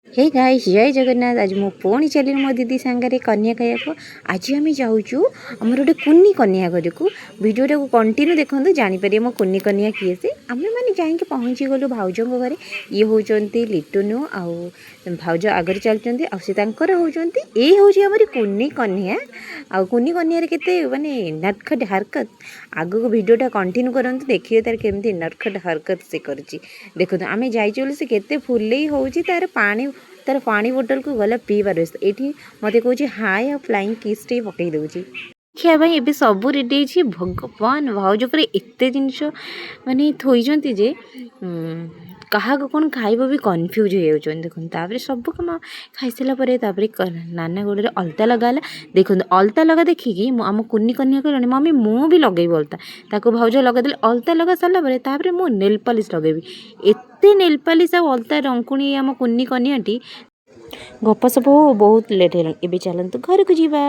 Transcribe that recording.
Hey guys जय जगन्नाथ। आज मु पुणी चली मो दीदी सांगे कन्या खाया। आज आम जाऊँ आमर गोटे कुन्नी कन्या घर को भिडियो को कंटिन्यू देखते जानीपर मो कुन्नी कन्या किए से आम मैंने जाकि पहुँची गलु भाउजों घरे। ये होती लिटुनु आउ भाउज आगर चलते होती ये हूँ आमरी कुन्नी कन्या। आउ कुन्नी कन्या केते माने नटखट हरकत आग को भिडियोटा कंटिन्यू करते देखिए तार केमती नटखट हरकत से कर देखो आम जाइए से केते फुले होची तार पानी बोतल को गला पीबार ये मत कह हाय आ फ्लाइंग किस टे पकई दूची देखिया भाई एबे सब रेडी है। भगवान भाउज पर एत जिनस माने थोइजंती जे क्या कौन खाइब भी कन्फ्यूज हो जाऊँ। देखो सब कम खाई सारापर नाना गोड़े अलता लगाला। देखो अलता लगा देखिकी आम कुन्नी कन्या कहनी मम्मी मु भी लगेबी अलता ताको भाउज लगेदे अलता लगा सारापर मु नेल पॉलिश लगेबी। एते नेल पॉलिश आ अलता रंकुणी आम कुन्नी कन्याटी गपसप बहुत लेट है। चलतु घर को जीवा।